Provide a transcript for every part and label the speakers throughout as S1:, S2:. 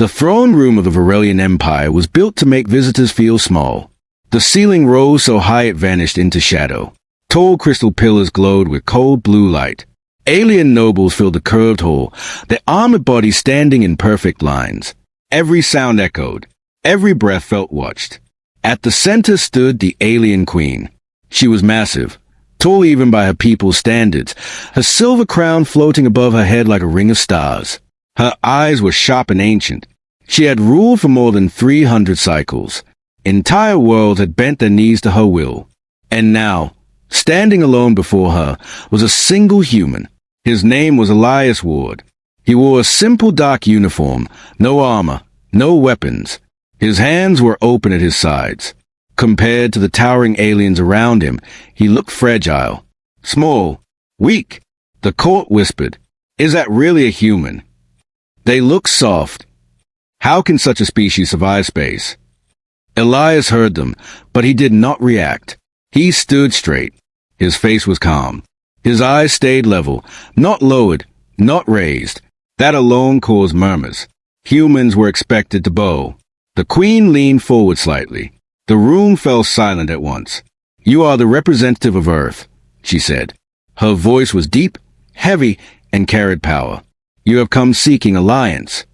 S1: The throne room of the Varelian Empire was built to make visitors feel small. The ceiling rose so high it vanished into shadow. Tall crystal pillars glowed with cold blue light. Alien nobles filled the curved hall, their armored bodies standing in perfect lines. Every sound echoed. Every breath felt watched. At the center stood the alien queen. She was massive, tall even by her people's standards, her silver crown floating above her head like a ring of stars. Her eyes were sharp and ancient. She had ruled for more than 300 cycles. Entire worlds had bent their knees to her will. And now, standing alone before her, was a single human. His name was Elias Ward. He wore a simple dark uniform, no armor, no weapons. His hands were open at his sides. Compared to the towering aliens around him, he looked fragile, small, weak. The court whispered, "Is that really a human?" They looked soft. How can such a species survive space? Elias heard them, but he did not react. He stood straight. His face was calm. His eyes stayed level, not lowered, not raised. That alone caused murmurs. Humans were expected to bow. The queen leaned forward slightly. The room fell silent at once. "You are the representative of Earth," she said. Her voice was deep, heavy, and carried power. "You have come seeking alliance."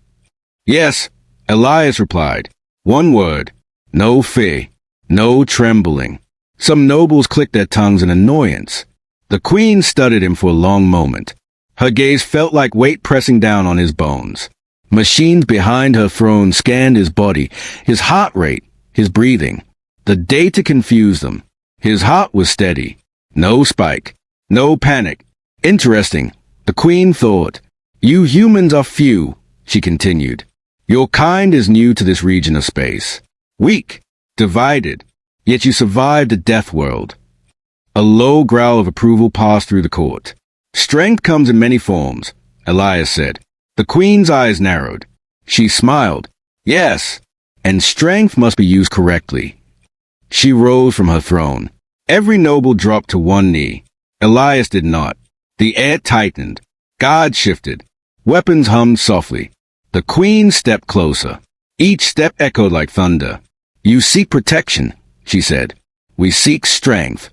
S1: "Yes," Elias replied. One word. No fear. No trembling. Some nobles clicked their tongues in annoyance. The queen studied him for a long moment. Her gaze felt like weight pressing down on his bones. Machines behind her throne scanned his body, his heart rate, his breathing. The data confused them. His heart was steady. No spike. No panic. Interesting, the queen thought. "You humans are few," she continued. "Your kind is new to this region of space. Weak. Divided. Yet you survived a death world." A low growl of approval passed through the court. "Strength comes in many forms," Elias said. The queen's eyes narrowed. She smiled. "Yes, and strength must be used correctly." She rose from her throne. Every noble dropped to one knee. Elias did not. The air tightened. Guards shifted. Weapons hummed softly. The queen stepped closer. Each step echoed like thunder. "You seek protection," she said. "We seek strength."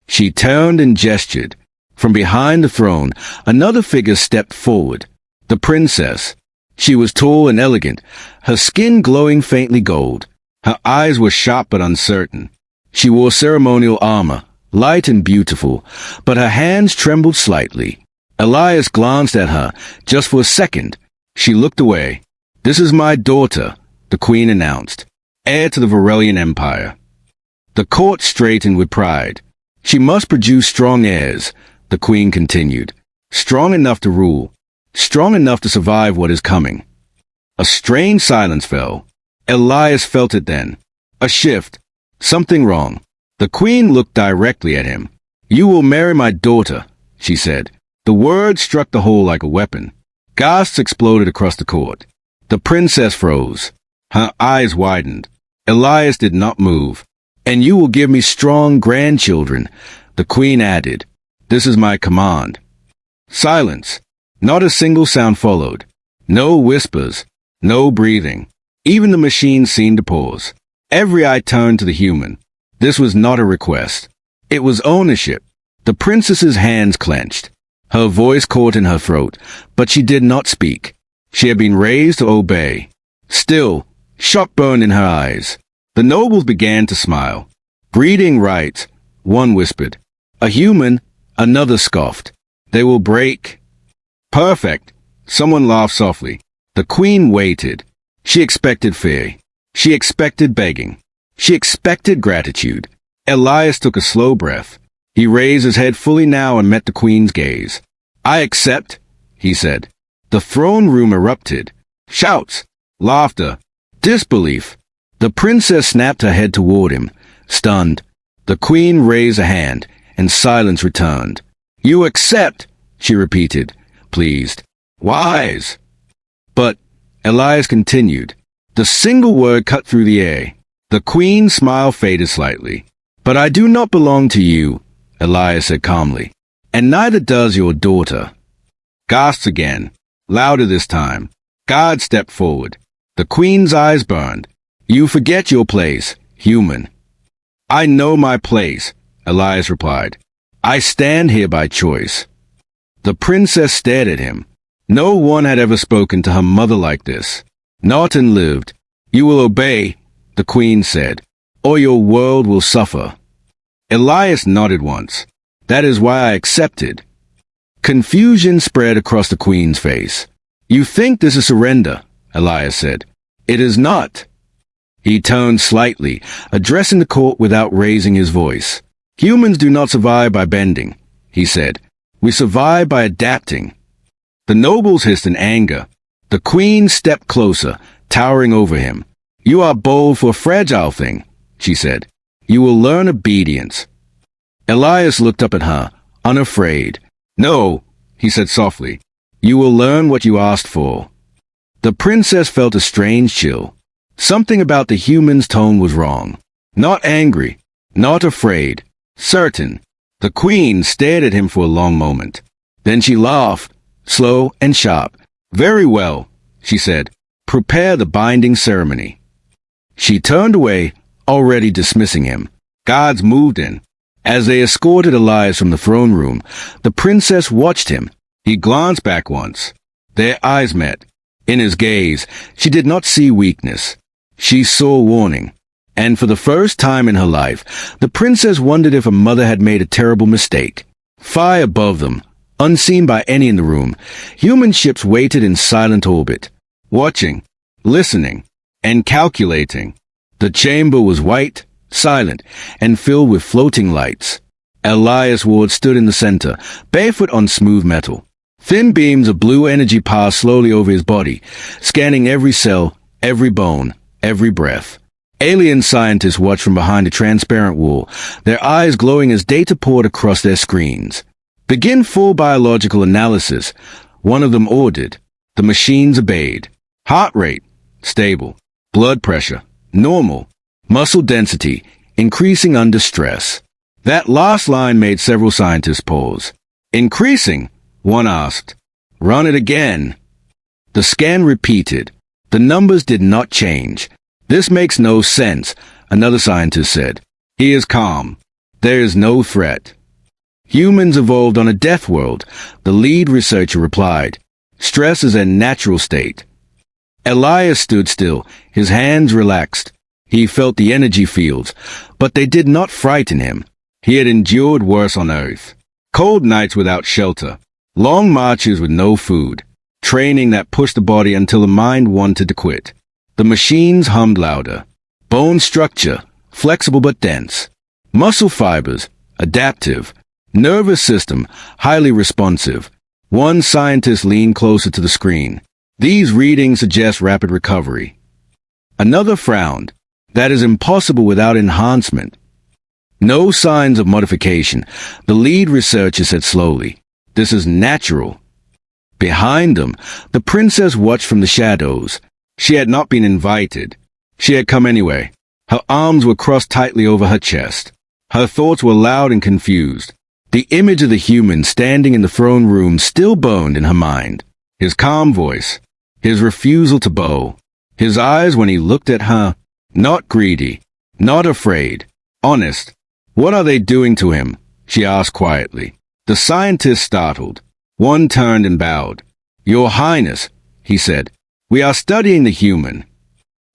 S1: She turned and gestured. From behind the throne, another figure stepped forward. The princess. She was tall and elegant, her skin glowing faintly gold. Her eyes were sharp but uncertain. She wore ceremonial armor, light and beautiful, but her hands trembled slightly. Elias glanced at her, just for a second. She looked away. "This is my daughter," the queen announced, "heir to the Varelian Empire." The court straightened with pride. "She must produce strong heirs," the queen continued. "Strong enough to rule. Strong enough to survive what is coming." A strange silence fell. Elias felt it then. A shift. Something wrong. The queen looked directly at him. "You will marry my daughter," she said. The word struck the hall like a weapon. Gasps exploded across the court. The princess froze. Her eyes widened. Elias did not move. "And you will give me strong grandchildren," the queen added. "This is my command." Silence. Not a single sound followed. No whispers. No breathing. Even the machines seemed to pause. Every eye turned to the human. This was not a request. It was ownership. The princess's hands clenched. Her voice caught in her throat, but she did not speak. She had been raised to obey. Still, shock burned in her eyes. The nobles began to smile. "Breeding right," one whispered. "A human," another scoffed. "They will break." "Perfect," someone laughed softly. The queen waited. She expected fear. She expected begging. She expected gratitude. Elias took a slow breath. He raised his head fully now and met the queen's gaze. "I accept," he said. The throne room erupted. Shouts, laughter, disbelief. The princess snapped her head toward him, stunned. The queen raised a hand, and silence returned. "You accept," she repeated, pleased. "Wise." "But," Elias continued. The single word cut through the air. The queen's smile faded slightly. "But I do not belong to you," Elias said calmly. "And neither does your daughter." Gasps again. Louder this time. Guards stepped forward. The queen's eyes burned. You forget your place, human. I know my place, Elias replied. I stand here by choice. The princess stared at him. No one had ever spoken to her mother like this. Not and lived. You will obey, the queen said, or your world will suffer. Elias nodded once. That is why I accepted. Confusion spread across the queen's face. You think this is surrender, Elias said. It is not. He turned slightly, addressing the court without raising his voice. Humans do not survive by bending, he said. We survive by adapting. The nobles hissed in anger. The queen stepped closer, towering over him. You are bold for a fragile thing, she said. You will learn obedience. Elias looked up at her, unafraid. No, he said softly. You will learn what you asked for. The princess felt a strange chill. Something about the human's tone was wrong. Not angry, not afraid, certain. The queen stared at him for a long moment. Then she laughed, slow and sharp. Very well, she said. Prepare the binding ceremony. She turned away, already dismissing him. Guards moved in. As they escorted Elias from the throne room, the princess watched him. He glanced back once. Their eyes met. In his gaze, she did not see weakness. She saw warning. And for the first time in her life, the princess wondered if her mother had made a terrible mistake. Far above them, unseen by any in the room, human ships waited in silent orbit, watching, listening, and calculating. The chamber was white, silent, and filled with floating lights. Elias Ward stood in the center, barefoot on smooth metal. Thin beams of blue energy passed slowly over his body, scanning every cell, every bone, every breath. Alien scientists watched from behind a transparent wall, their eyes glowing as data poured across their screens. Begin full biological analysis, one of them ordered. The machines obeyed. Heart rate, stable. Blood pressure, normal. Muscle density, increasing under stress. That last line made several scientists pause. Increasing, one asked. Run it again. The scan repeated. The numbers did not change. This makes no sense, another scientist said. He is calm. There is no threat. Humans evolved on a death world, the lead researcher replied. Stress is a natural state. Elias stood still, his hands relaxed. He felt the energy fields, but they did not frighten him. He had endured worse on Earth. Cold nights without shelter, long marches with no food, training that pushed the body until the mind wanted to quit. The machines hummed louder. Bone structure, flexible but dense. Muscle fibers, adaptive. Nervous system, highly responsive. One scientist leaned closer to the screen. These readings suggest rapid recovery. Another frowned. That is impossible without enhancement. No signs of modification, the lead researcher said slowly. This is natural. Behind them, the princess watched from the shadows. She had not been invited. She had come anyway. Her arms were crossed tightly over her chest. Her thoughts were loud and confused. The image of the human standing in the throne room still burned in her mind. His calm voice, his refusal to bow, his eyes when he looked at her, not greedy, not afraid, honest. What are they doing to him? She asked quietly. The scientist startled. One turned and bowed. Your Highness, he said, we are studying the human.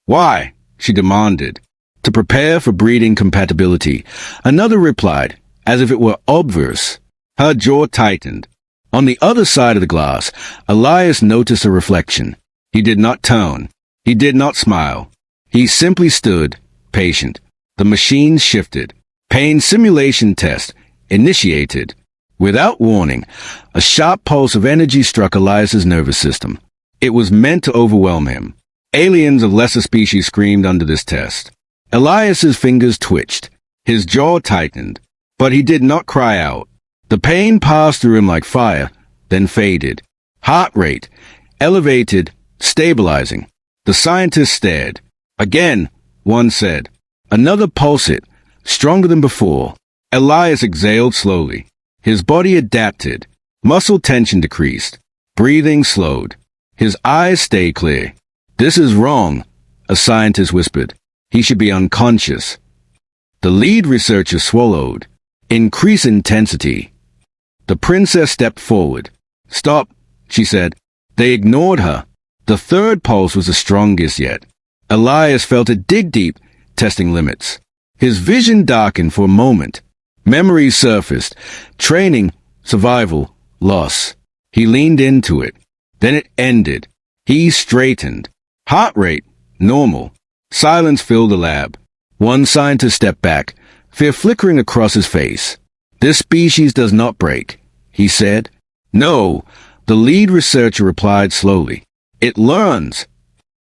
S1: Why? She demanded. To prepare for breeding compatibility. Another replied, as if it were obvious. Her jaw tightened. On the other side of the glass, Elias noticed a reflection. He did not turn. He did not smile. He simply stood, patient. The machines shifted. Pain simulation test initiated. Without warning, a sharp pulse of energy struck Elias's nervous system. It was meant to overwhelm him. Aliens of lesser species screamed under this test. Elias's fingers twitched. His jaw tightened. But he did not cry out. The pain passed through him like fire, then faded. Heart rate, elevated, stabilizing. The scientist stared. Again, one said. Another pulsed, stronger than before. Elias exhaled slowly. His body adapted. Muscle tension decreased. Breathing slowed. His eyes stayed clear. "This is wrong," a scientist whispered. "He should be unconscious." The lead researcher swallowed. "Increase intensity." The princess stepped forward. "Stop," she said. They ignored her. The third pulse was the strongest yet. Elias felt it dig deep, testing limits. His vision darkened for a moment. Memories surfaced. Training, survival, loss. He leaned into it. Then it ended. He straightened. Heart rate, normal. Silence filled the lab. One scientist stepped back, fear flickering across his face. "This species does not break," he said. "No," the lead researcher replied slowly. "It learns."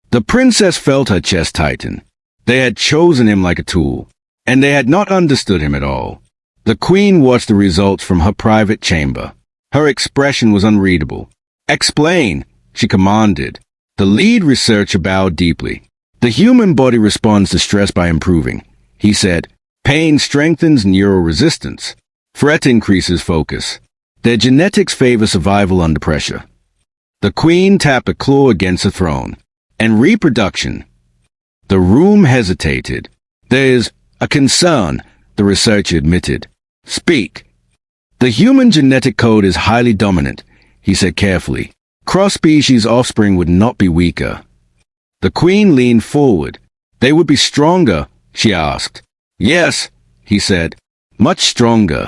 S1: The princess felt her chest tighten. They had chosen him like a tool, and they had not understood him at all. The queen watched the results from her private chamber. Her expression was unreadable. "Explain," she commanded. The lead researcher bowed deeply. "The human body responds to stress by improving," he said. "Pain strengthens neural resistance. Threat increases focus. Their genetics favor survival under pressure." The queen tapped a claw against the throne. "And reproduction." The room hesitated. "There's a concern," the researcher admitted. "Speak." "The human genetic code is highly dominant," he said carefully. "Cross-species offspring would not be weaker." The queen leaned forward. "They would be stronger?" she asked. "Yes," he said. "Much stronger."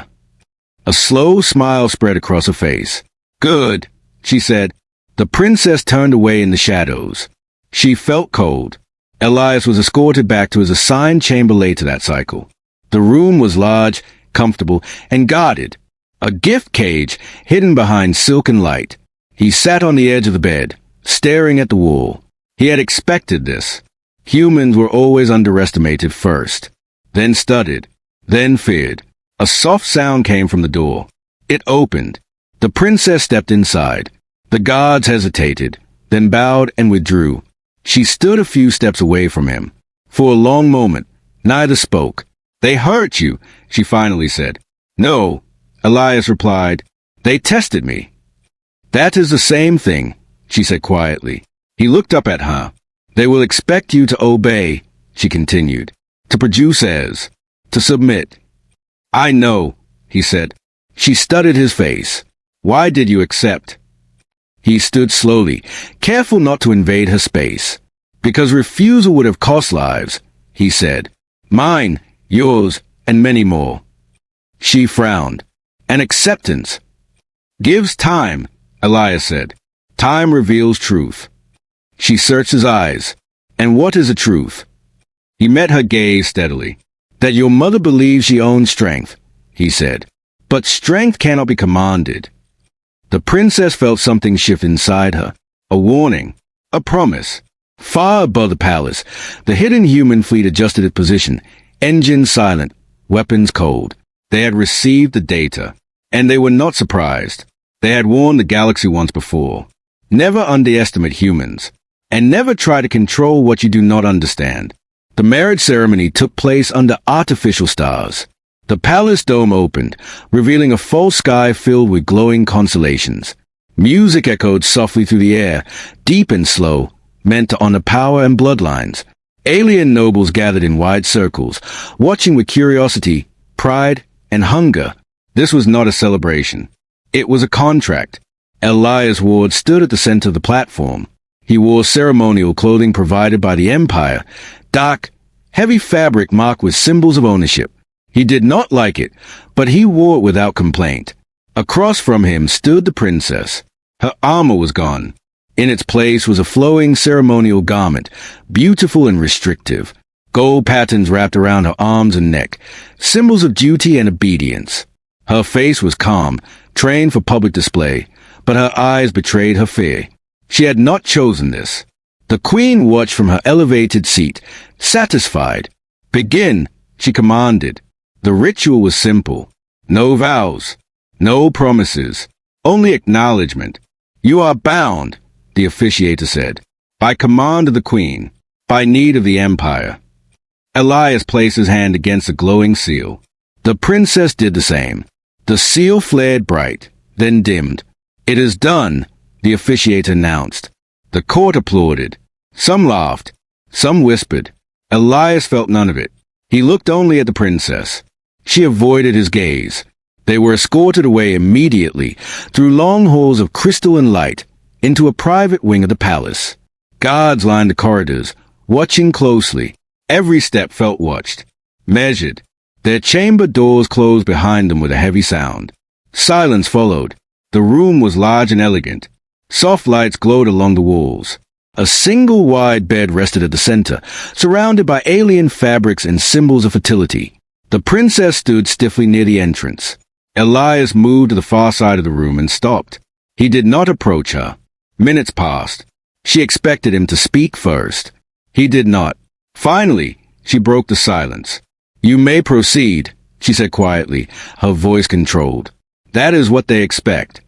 S1: A slow smile spread across her face. "Good," she said. The princess turned away in the shadows. She felt cold. Elias was escorted back to his assigned chamber later that cycle. The room was large, comfortable, and guarded. A gift cage hidden behind silken light. He sat on the edge of the bed, staring at the wall. He had expected this. Humans were always underestimated first, then studied, then feared. A soft sound came from the door. It opened. The princess stepped inside. The guards hesitated, then bowed and withdrew. She stood a few steps away from him. For a long moment, neither spoke. "They hurt you," she finally said. "No," Elias replied. "They tested me." "That is the same thing," she said quietly. He looked up at her. "They will expect you to obey," she continued. "To produce heirs. To submit." "I know," he said. She studied his face. "Why did you accept?" He stood slowly, careful not to invade her space. "Because refusal would have cost lives," he said. "Mine, yours, and many more." She frowned. "An acceptance gives time," Elias said. "Time reveals truth." She searched his eyes. "And what is the truth?" He met her gaze steadily. "That your mother believes she owns strength," he said. "But strength cannot be commanded." The princess felt something shift inside her. A warning. A promise. Far above the palace, the hidden human fleet adjusted its position. Engines silent. Weapons cold. They had received the data. And they were not surprised. They had warned the galaxy once before. Never underestimate humans. And never try to control what you do not understand. The marriage ceremony took place under artificial stars. The palace dome opened, revealing a false sky filled with glowing constellations. Music echoed softly through the air, deep and slow, meant to honor power and bloodlines. Alien nobles gathered in wide circles, watching with curiosity, pride, and hunger. This was not a celebration. It was a contract. Elias Ward stood at the center of the platform. He wore ceremonial clothing provided by the Empire, dark, heavy fabric marked with symbols of ownership. He did not like it, but he wore it without complaint. Across from him stood the princess. Her armor was gone. In its place was a flowing ceremonial garment, beautiful and restrictive. Gold patterns wrapped around her arms and neck, symbols of duty and obedience. Her face was calm, trained for public display, but her eyes betrayed her fear. She had not chosen this. The queen watched from her elevated seat, satisfied. "Begin," she commanded. The ritual was simple. No vows, no promises, only acknowledgement. "You are bound," the officiator said, "by command of the queen, by need of the empire." Elias placed his hand against the glowing seal. The princess did the same. The seal flared bright, then dimmed. "It is done," the officiator announced. The court applauded. Some laughed. Some whispered. Elias felt none of it. He looked only at the princess. She avoided his gaze. They were escorted away immediately, through long halls of crystal and light, into a private wing of the palace. Guards lined the corridors, watching closely. Every step felt watched, measured. Their chamber doors closed behind them with a heavy sound. Silence followed. The room was large and elegant. Soft lights glowed along the walls. A single wide bed rested at the center, surrounded by alien fabrics and symbols of fertility. The princess stood stiffly near the entrance. Elias moved to the far side of the room and stopped. He did not approach her. Minutes passed. She expected him to speak first. He did not. Finally, she broke the silence. "You may proceed," she said quietly, her voice controlled. "That is what they expect."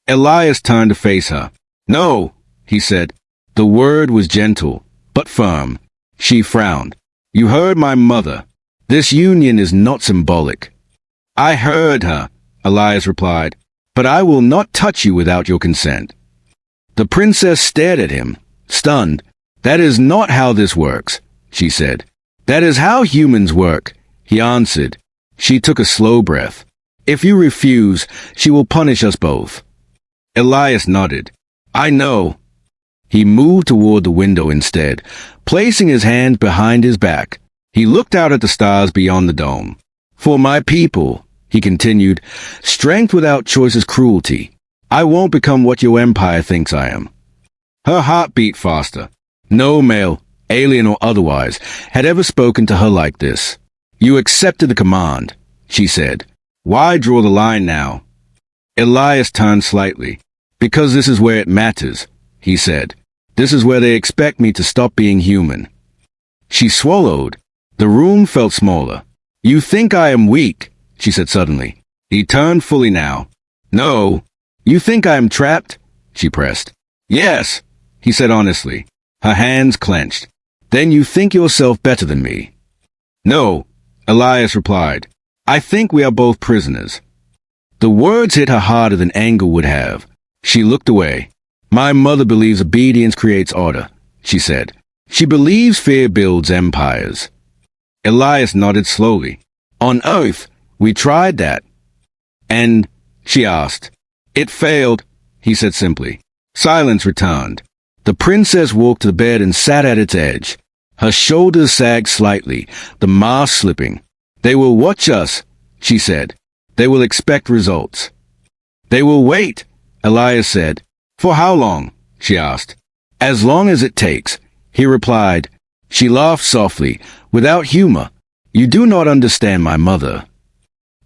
S1: Elias turned to face her. "No," he said. The word was gentle, but firm. She frowned. "You heard my mother. This union is not symbolic." "I heard her," Elias replied, "but I will not touch you without your consent." The princess stared at him, stunned. "That is not how this works," she said. "That is how humans work," he answered. She took a slow breath. "If you refuse, she will punish us both." Elias nodded. "I know." He moved toward the window instead, placing his hand behind his back. He looked out at the stars beyond the dome. "For my people," he continued, "strength without choice is cruelty. I won't become what your empire thinks I am." Her heart beat faster. No male, alien or otherwise, had ever spoken to her like this. "You accepted the command," she said. "Why draw the line now?" Elias turned slightly. "Because this is where it matters," he said. "This is where they expect me to stop being human." She swallowed. The room felt smaller. "You think I am weak," she said suddenly. He turned fully now. "No. You think I am trapped?" she pressed. "Yes," he said honestly. Her hands clenched. "Then you think yourself better than me?" "No," Elias replied. "I think we are both prisoners." The words hit her harder than anger would have. She looked away. "My mother believes obedience creates order," she said. "She believes fear builds empires." Elias nodded slowly. "On Earth, we tried that." "And?" she asked. "It failed," he said simply. Silence returned. The princess walked to the bed and sat at its edge. Her shoulders sagged slightly, the mask slipping. "They will watch us," she said. "They will expect results." "They will wait," Elias said. "For how long?" she asked. "As long as it takes," he replied. She laughed softly, without humor. "You do not understand my mother."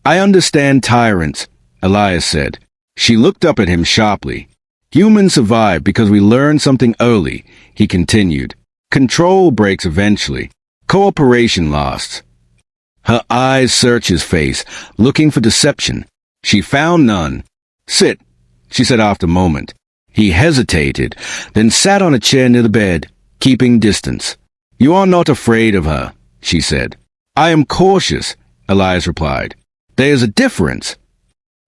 S1: "I understand tyrants," Elias said. She looked up at him sharply. "Humans survive because we learn something early," he continued. "Control breaks eventually. Cooperation lasts." Her eyes searched his face, looking for deception. She found none. "Sit," she said after a moment. He hesitated, then sat on a chair near the bed, keeping distance. "You are not afraid of her," she said. "I am cautious," Elias replied. "There is a difference."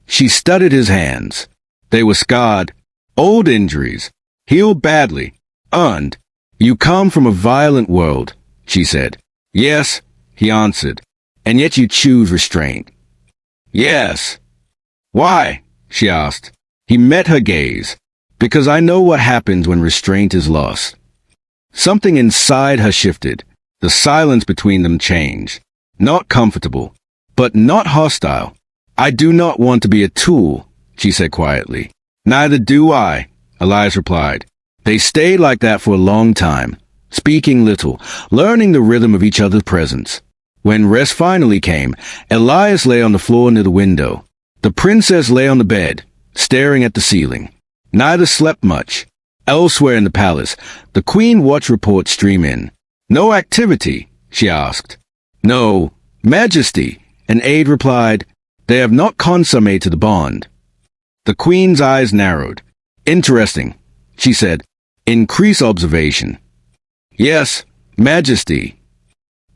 S1: She studied his hands. They were scarred, old injuries, healed badly, earned. "You come from a violent world," she said. "Yes," he answered. "And yet you choose restraint." "Yes." "Why?" she asked. He met her gaze. "Because I know what happens when restraint is lost." Something inside her shifted. The silence between them changed. Not comfortable, but not hostile. "I do not want to be a tool," she said quietly. "Neither do I," Elias replied. They stayed like that for a long time, speaking little, learning the rhythm of each other's presence. When rest finally came, Elias lay on the floor near the window. The princess lay on the bed, staring at the ceiling. Neither slept much. Elsewhere in the palace, the queen watched reports stream in. "No activity?" she asked. "No, Majesty," an aide replied. "They have not consummated the bond." The queen's eyes narrowed. "Interesting," she said. "Increase observation." "Yes, Majesty."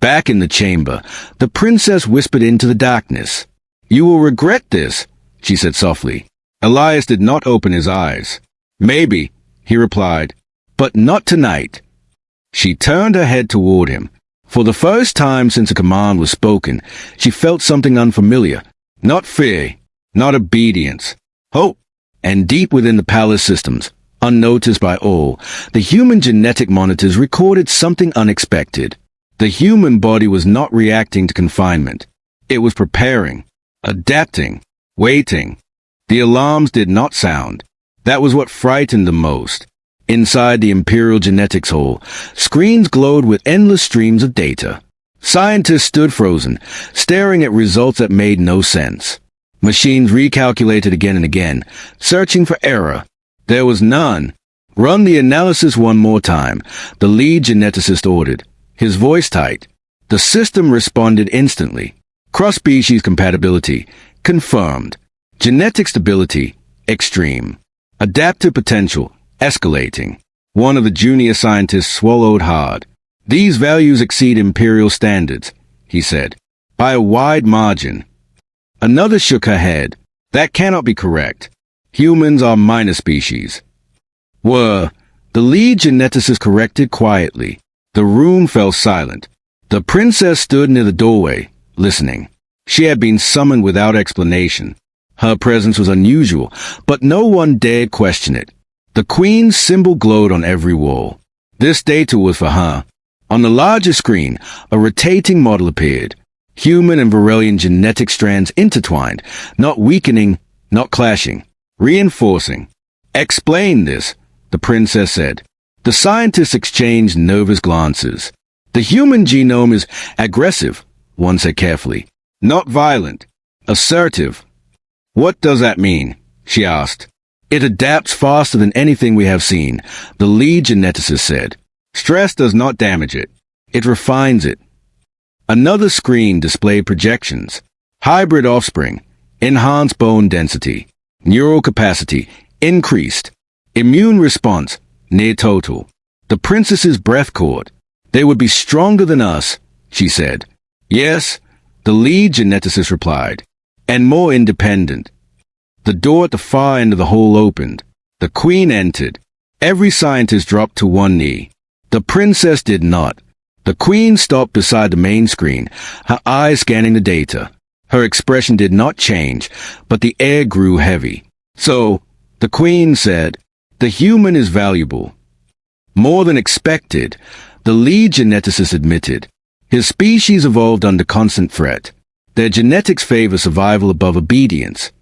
S1: Back in the chamber, the princess whispered into the darkness. "You will regret this," she said softly. Elias did not open his eyes. "Maybe," he replied, "but not tonight." She turned her head toward him. For the first time since a command was spoken, she felt something unfamiliar. Not fear, not obedience, hope. And deep within the palace systems, unnoticed by all, the human genetic monitors recorded something unexpected. The human body was not reacting to confinement. It was preparing, adapting, waiting. The alarms did not sound. That was what frightened them most. Inside the Imperial genetics hall, screens glowed with endless streams of data. Scientists stood frozen, staring at results that made no sense. Machines recalculated again and again, searching for error. There was none. Run the analysis one more time, the lead geneticist ordered, his voice tight. The system responded instantly. Cross-species compatibility, confirmed. Genetic stability, extreme. Adaptive potential, escalating. One of the junior scientists swallowed hard. These values exceed Imperial standards, he said, by a wide margin. Another shook her head. That cannot be correct. Humans are minor species. The lead geneticist corrected quietly. The room fell silent. The princess stood near the doorway, listening. She had been summoned without explanation. Her presence was unusual, but no one dared question it. The queen's symbol glowed on every wall. This data was for her. On the larger screen, a rotating model appeared. Human and Varelian genetic strands intertwined, not weakening, not clashing, reinforcing. Explain this, the princess said. The scientists exchanged nervous glances. The human genome is aggressive, one said carefully. Not violent. Assertive. What does that mean? She asked. It adapts faster than anything we have seen, the lead geneticist said. Stress does not damage it. It refines it. Another screen displayed projections. Hybrid offspring. Enhanced bone density. Neural capacity. Increased. Immune response. Near total. The princess's breath caught. They would be stronger than us, she said. Yes, the lead geneticist replied. And more independent. The door at the far end of the hall opened. The queen entered. Every scientist dropped to one knee. The princess did not. The queen stopped beside the main screen, her eyes scanning the data. Her expression did not change, but the air grew heavy. So, the queen said, the human is valuable. More than expected, the lead geneticist admitted. His species evolved under constant threat. Their genetics favor survival above obedience.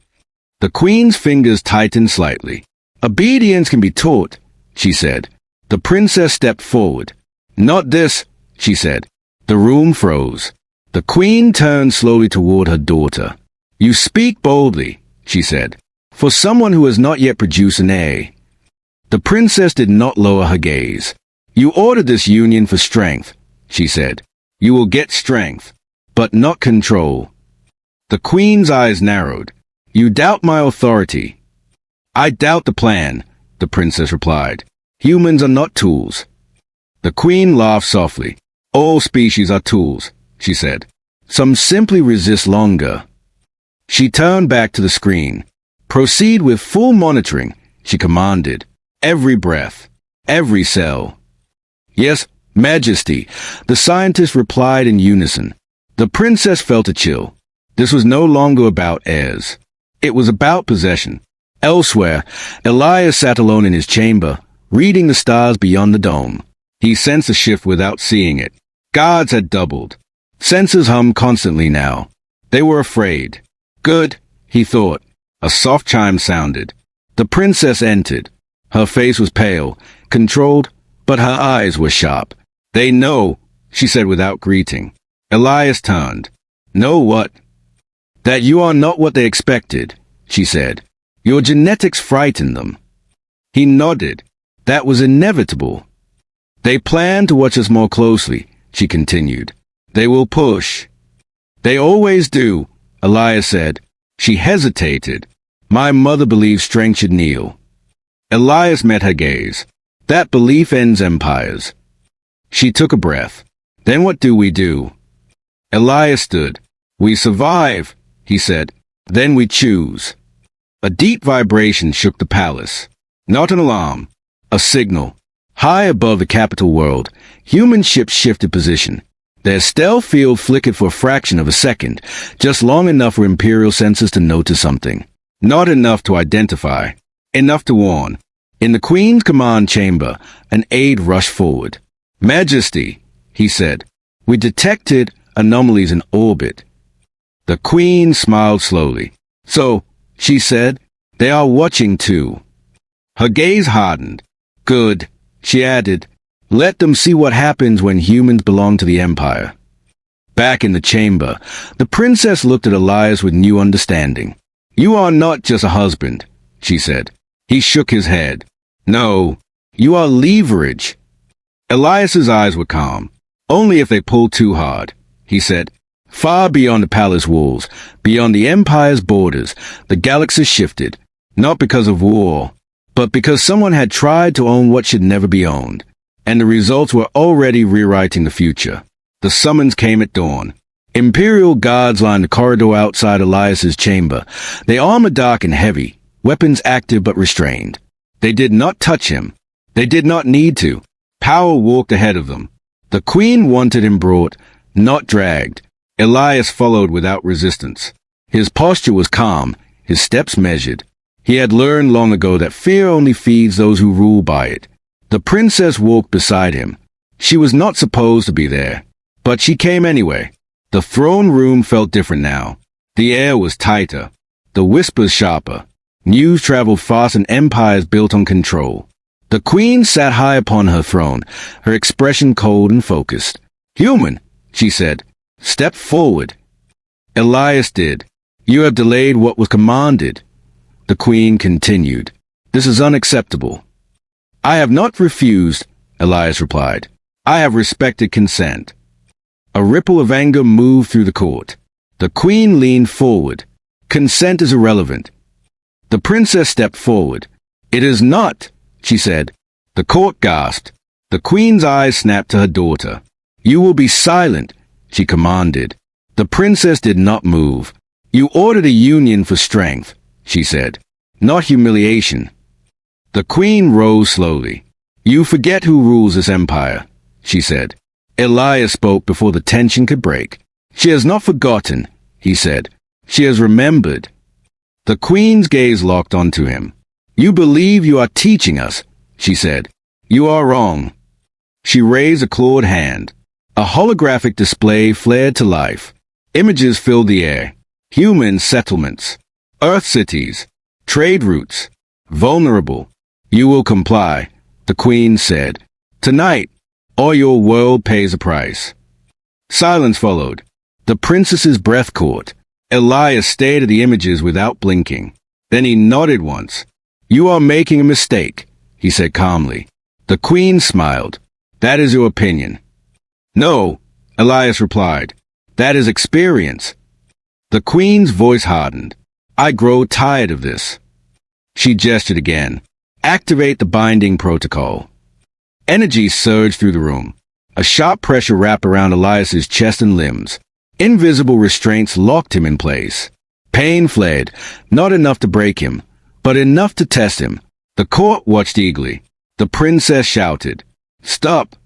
S1: The queen's fingers tightened slightly. Obedience can be taught, she said. The princess stepped forward. Not this, she said. The room froze. The queen turned slowly toward her daughter. You speak boldly, she said, for someone who has not yet produced an A. The princess did not lower her gaze. You ordered this union for strength, she said. You will get strength, but not control. The queen's eyes narrowed. You doubt my authority. I doubt the plan, the princess replied. Humans are not tools. The queen laughed softly. All species are tools, she said. Some simply resist longer. She turned back to the screen. Proceed with full monitoring, she commanded. Every breath, every cell. Yes, Majesty, the scientists replied in unison. The princess felt a chill. This was no longer about heirs. It was about possession. Elsewhere, Elias sat alone in his chamber, reading the stars beyond the dome. He sensed a shift without seeing it. Guards had doubled. Sensors hummed constantly now. They were afraid. Good, he thought. A soft chime sounded. The princess entered. Her face was pale, controlled, but her eyes were sharp. They know, she said without greeting. Elias turned. Know what? That you are not what they expected, she said. Your genetics frighten them. He nodded. That was inevitable. They plan to watch us more closely, she continued. They will push. They always do, Elias said. She hesitated. My mother believes strength should kneel. Elias met her gaze. That belief ends empires. She took a breath. Then what do we do? Elias stood. We survive, he said. Then we choose. A deep vibration shook the palace. Not an alarm. A signal. High above the capital world, human ships shifted position. Their stealth field flickered for a fraction of a second, just long enough for Imperial sensors to notice something. Not enough to identify. Enough to warn. In the Queen's command chamber, an aide rushed forward. "Majesty," he said, "we detected anomalies in orbit." The Queen smiled slowly. "So," she said, "they are watching too." Her gaze hardened. "Good," she added. "Let them see what happens when humans belong to the Empire." Back in the chamber, the princess looked at Elias with new understanding. "You are not just a husband," she said. He shook his head. "No, you are leverage." Elias's eyes were calm. "Only if they pull too hard," he said. Far beyond the palace walls, beyond the Empire's borders, the galaxy shifted, not because of war, but because someone had tried to own what should never be owned, and the results were already rewriting the future. The summons came at dawn. Imperial guards lined the corridor outside Elias's chamber. They armored dark and heavy, weapons active but restrained. They did not touch him. They did not need to. Power walked ahead of them. The Queen wanted him brought, not dragged. Elias followed without resistance. His posture was calm, his steps measured. He had learned long ago that fear only feeds those who rule by it. The princess walked beside him. She was not supposed to be there, but she came anyway. The throne room felt different now. The air was tighter, the whispers sharper. News traveled fast and empires built on control. The Queen sat high upon her throne, her expression cold and focused. "Human," she said. "Step forward." Elias did. "You have delayed what was commanded." The Queen continued. "This is unacceptable." "I have not refused," Elias replied. "I have respected consent." A ripple of anger moved through the court. The Queen leaned forward. "Consent is irrelevant." The princess stepped forward. "It is not," she said. The court gasped. The Queen's eyes snapped to her daughter. "You will be silent," she commanded. The princess did not move. "You ordered a union for strength," she said, "not humiliation." The Queen rose slowly. "You forget who rules this empire," she said. Elias spoke before the tension could break. "She has not forgotten," he said. "She has remembered." The Queen's gaze locked onto him. "You believe you are teaching us," she said. "You are wrong." She raised a clawed hand. A holographic display flared to life. Images filled the air. Human settlements. Earth cities. Trade routes. Vulnerable. "You will comply," the Queen said. "Tonight, or your world pays a price." Silence followed. The princess's breath caught. Elias stared at the images without blinking. Then he nodded once. "You are making a mistake," he said calmly. The Queen smiled. "That is your opinion." "No," Elias replied. "That is experience." The Queen's voice hardened. "I grow tired of this." She gestured again. "Activate the binding protocol." Energy surged through the room. A sharp pressure wrapped around Elias's chest and limbs. Invisible restraints locked him in place. Pain fled, not enough to break him, but enough to test him. The court watched eagerly. The princess shouted, "Stop!"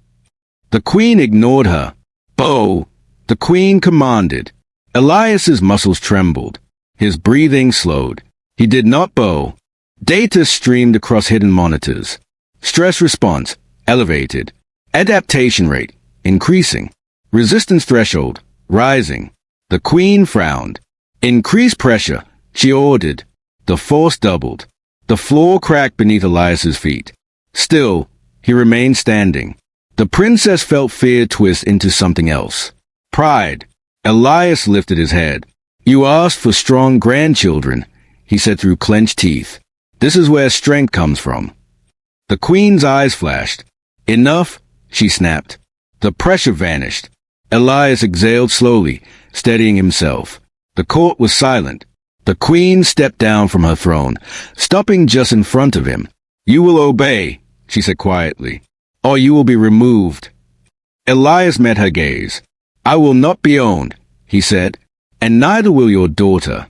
S1: The Queen ignored her. "Bow!" The Queen commanded. Elias's muscles trembled. His breathing slowed. He did not bow. Data streamed across hidden monitors. Stress response, elevated. Adaptation rate, increasing. Resistance threshold, rising. The Queen frowned. "Increase pressure," she ordered. The force doubled. The floor cracked beneath Elias's feet. Still, he remained standing. The princess felt fear twist into something else. Pride. Elias lifted his head. "You asked for strong grandchildren," he said through clenched teeth. "This is where strength comes from." The Queen's eyes flashed. "Enough," she snapped. The pressure vanished. Elias exhaled slowly, steadying himself. The court was silent. The Queen stepped down from her throne, stopping just in front of him. "You will obey," she said quietly, "or you will be removed." Elias met her gaze. "I will not be owned," he said, "and neither will your daughter."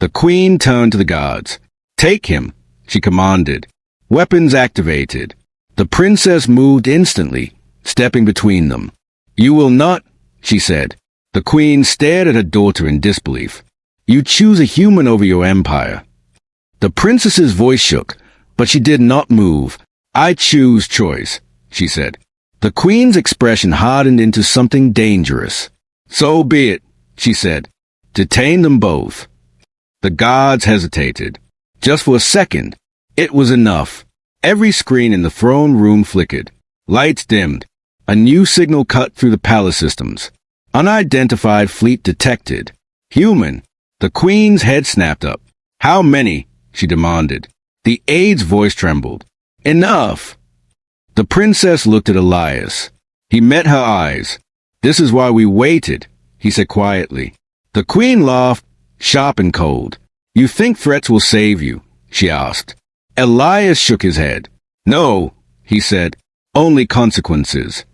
S1: The Queen turned to the guards. "Take him," she commanded. Weapons activated. The princess moved instantly, stepping between them. "You will not," she said. The queen stared at her daughter in disbelief. "You choose a human over your empire." The princess's voice shook, but she did not move. "I choose choice," she said. The queen's expression hardened into something dangerous. "So be it," she said. "Detain them both." The guards hesitated. Just for a second, it was enough. Every screen in the throne room flickered. Lights dimmed. A new signal cut through the palace systems. Unidentified fleet detected. Human. The queen's head snapped up. "How many?" she demanded. The aide's voice trembled. "Enough." The princess looked at Elias. He met her eyes. "This is why we waited," he said quietly. The queen laughed, sharp and cold. "You think threats will save you?" she asked. Elias shook his head. "No," he said, "only consequences."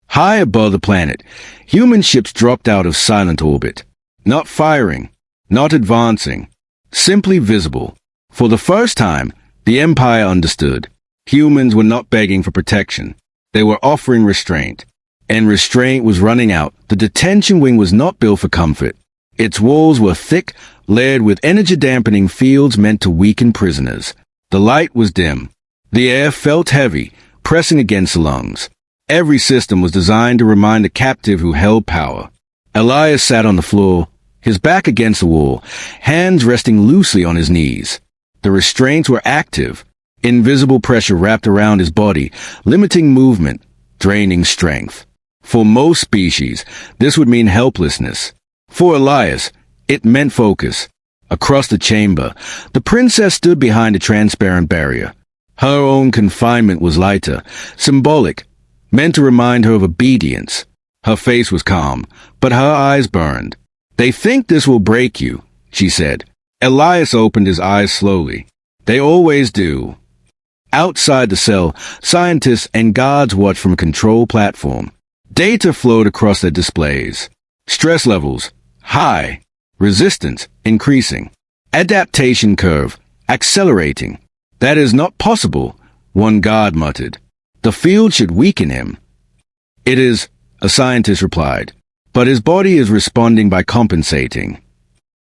S1: High above the planet, human ships dropped out of silent orbit. Not firing, not advancing, simply visible. For the first time, the Empire understood. Humans were not begging for protection. They were offering restraint. And restraint was running out. The detention wing was not built for comfort. Its walls were thick, layered with energy-dampening fields meant to weaken prisoners. The light was dim. The air felt heavy, pressing against the lungs. Every system was designed to remind a captive who held power. Elias sat on the floor, his back against the wall, hands resting loosely on his knees. The restraints were active. Invisible pressure wrapped around his body, limiting movement, draining strength. For most species, this would mean helplessness. For Elias, it meant focus. Across the chamber, the princess stood behind a transparent barrier. Her own confinement was lighter, symbolic, meant to remind her of obedience. Her face was calm, but her eyes burned. "They think this will break you," she said. Elias opened his eyes slowly. "They always do." Outside the cell, scientists and guards watched from a control platform. Data flowed across their displays. Stress levels, high. Resistance, increasing. Adaptation curve, accelerating. "That is not possible," one guard muttered. "The field should weaken him." "It is," a scientist replied, "but his body is responding by compensating."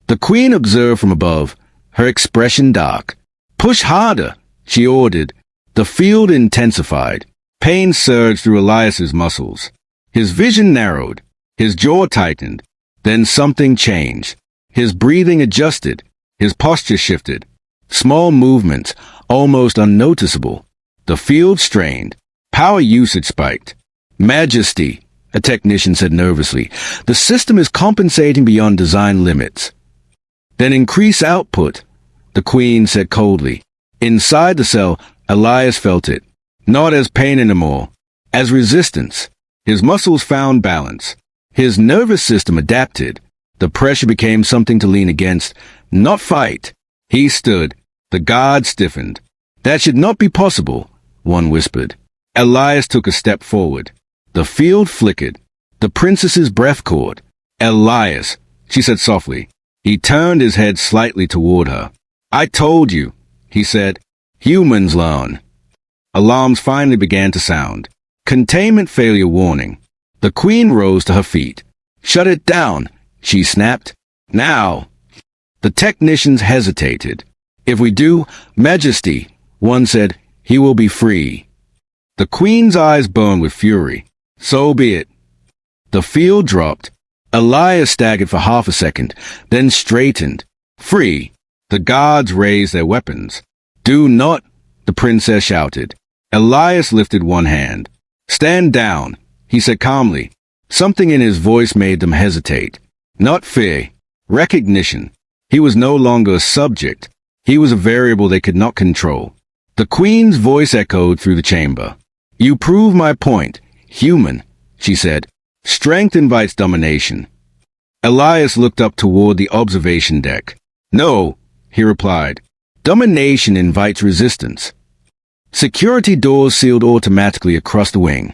S1: The queen observed from above, her expression dark. "Push harder," she ordered. The field intensified. Pain surged through Elias's muscles. His vision narrowed. His jaw tightened. Then something changed. His breathing adjusted. His posture shifted. Small movements, almost unnoticeable. The field strained. Power usage spiked. "Majesty," a technician said nervously. "The system is compensating beyond design limits." "Then increase output," the queen said coldly. Inside the cell, Elias felt it. Not as pain anymore, as resistance. His muscles found balance. His nervous system adapted. The pressure became something to lean against, not fight. He stood. The guard stiffened. "That should not be possible," one whispered. Elias took a step forward. The field flickered. The princess's breath caught. "Elias," she said softly. He turned his head slightly toward her. "I told you," he said. "Humans learn." Alarms finally began to sound. Containment failure warning. The queen rose to her feet. "Shut it down," she snapped. "Now." The technicians hesitated. "If we do, Majesty," one said, "he will be free." The queen's eyes burned with fury. "So be it." The field dropped. Elias staggered for half a second, then straightened. "Free." The guards raised their weapons. "Do not," the princess shouted. Elias lifted one hand. "Stand down," he said calmly. Something in his voice made them hesitate. Not fear, recognition. He was no longer a subject. He was a variable they could not control. The queen's voice echoed through the chamber. "You prove my point, human," she said. "Strength invites domination." Elias looked up toward the observation deck. "No," he replied. "Domination invites resistance." Security doors sealed automatically across the wing.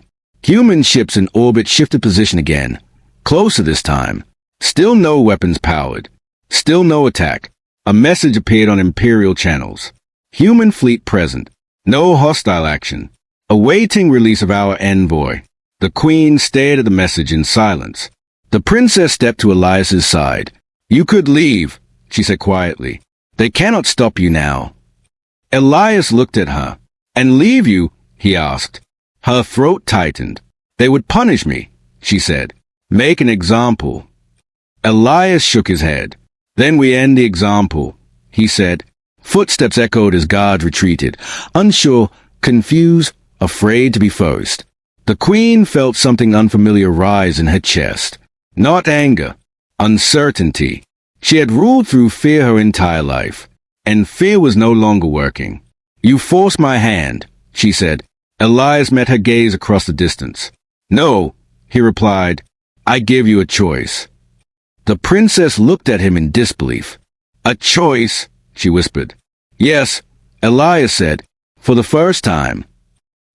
S1: Human ships in orbit shifted position again. Closer this time. Still no weapons powered. Still no attack. A message appeared on Imperial channels. Human fleet present. No hostile action. Awaiting release of our envoy. The queen stared at the message in silence. The princess stepped to Elias's side. You could leave, she said quietly. They cannot stop you now. Elias looked at her. And leave you? He asked. Her throat tightened. They would punish me, she said. Make an example. Elias shook his head. Then we end the example, he said. Footsteps echoed as guards retreated, unsure, confused, afraid to be first. The queen felt something unfamiliar rise in her chest. Not anger, uncertainty. She had ruled through fear her entire life, and fear was no longer working. You forced my hand, she said. Elias met her gaze across the distance. No, he replied. I give you a choice. The princess looked at him in disbelief. A choice, she whispered. Yes, Elias said, for the first time.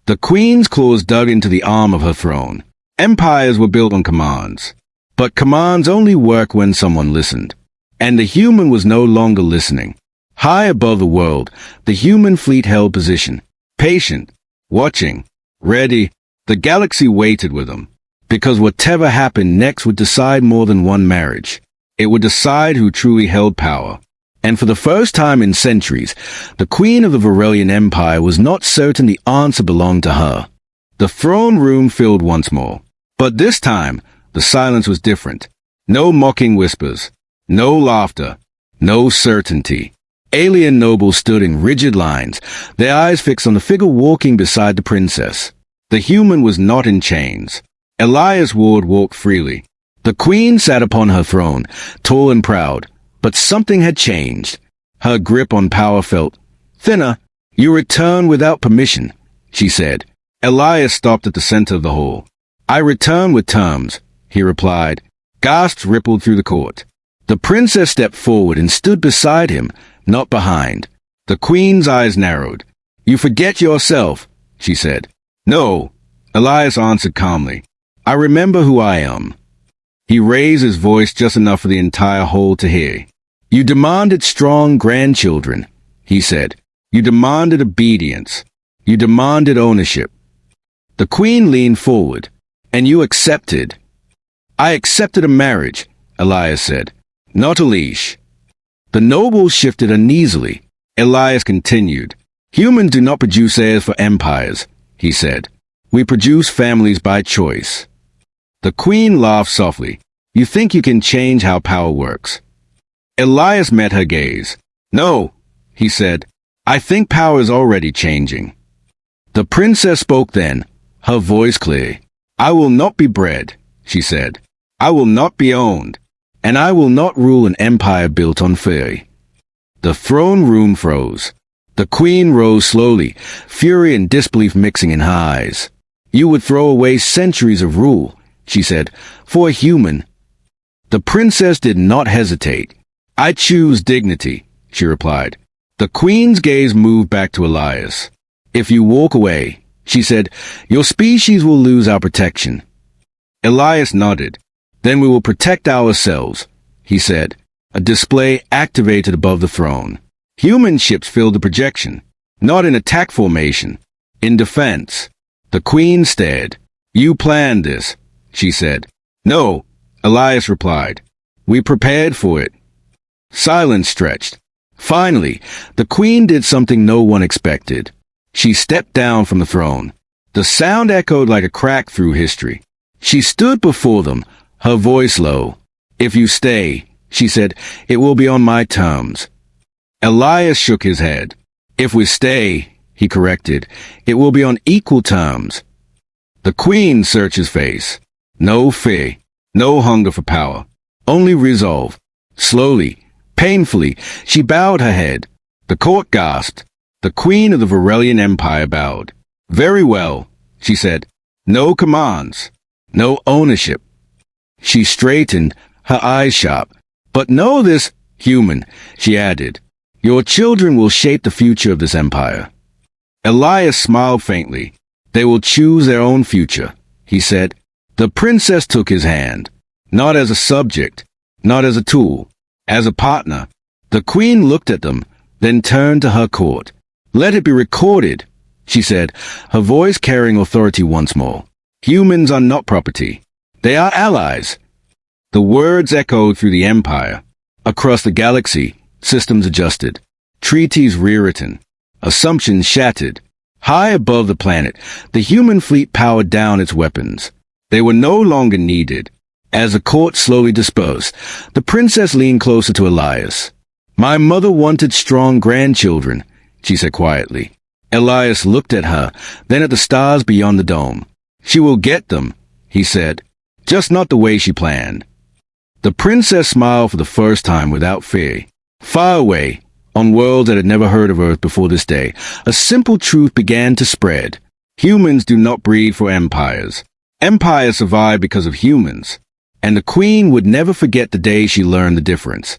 S1: The queen's claws dug into the arm of her throne. Empires were built on commands. But commands only work when someone listened. And the human was no longer listening. High above the world, the human fleet held position. Patient, watching, ready. The galaxy waited with them. Because whatever happened next would decide more than one marriage. It would decide who truly held power. And for the first time in centuries, the queen of the Varelian Empire was not certain the answer belonged to her. The throne room filled once more. But this time, the silence was different. No mocking whispers. No laughter. No certainty. Alien nobles stood in rigid lines, their eyes fixed on the figure walking beside the princess. The human was not in chains. Elias Ward walked freely. The queen sat upon her throne, tall and proud, but something had changed. Her grip on power felt thinner. You return without permission, she said. Elias stopped at the center of the hall. I return with terms, he replied. Gasps rippled through the court. The princess stepped forward and stood beside him, not behind. The queen's eyes narrowed. You forget yourself, she said. No, Elias answered calmly. I remember who I am. He raised his voice just enough for the entire hall to hear. You demanded strong grandchildren, he said. You demanded obedience. You demanded ownership. The queen leaned forward. And you accepted. I accepted a marriage, Elias said. Not a leash. The nobles shifted uneasily. Elias continued. Humans do not produce heirs for empires, he said. We produce families by choice. The queen laughed softly. You think you can change how power works? Elias met her gaze. No, he said. I think power is already changing. The princess spoke then, her voice clear. I will not be bred, she said. I will not be owned. And I will not rule an empire built on fear. The throne room froze. The queen rose slowly, fury and disbelief mixing in her eyes. You would throw away centuries of rule, she said, for a human. The princess did not hesitate. I choose dignity, she replied. The queen's gaze moved back to Elias. If you walk away, she said, your species will lose our protection. Elias nodded. Then we will protect ourselves, he said. A display activated above the throne. Human ships filled the projection, not in attack formation, in defense. The queen stared. You planned this, she said. No, Elias replied. We prepared for it. Silence stretched. Finally, the queen did something no one expected. She stepped down from the throne. The sound echoed like a crack through history. She stood before them, her voice low. If you stay, she said, it will be on my terms. Elias shook his head. If we stay, he corrected, it will be on equal terms. The queen searched his face. No fear, no hunger for power, only resolve. Slowly, painfully, she bowed her head. The court gasped. The queen of the Varelian Empire bowed. Very well, she said. No commands, no ownership. She straightened, her eyes sharp. But know this, human, she added. Your children will shape the future of this empire. Elias smiled faintly. They will choose their own future, he said. The princess took his hand. Not as a subject, not as a tool, as a partner. The queen looked at them, then turned to her court. Let it be recorded, she said, her voice carrying authority once more. Humans are not property. They are allies. The words echoed through the Empire. Across the galaxy, systems adjusted. Treaties rewritten. Assumptions shattered. High above the planet, the human fleet powered down its weapons. They were no longer needed. As the court slowly dispersed, the princess leaned closer to Elias. My mother wanted strong grandchildren, she said quietly. Elias looked at her, then at the stars beyond the dome. She will get them, he said, just not the way she planned. The princess smiled for the first time without fear. Far away, on worlds that had never heard of Earth before this day, a simple truth began to spread. Humans do not breed for empires. Empires survive because of humans. And the queen would never forget the day she learned the difference.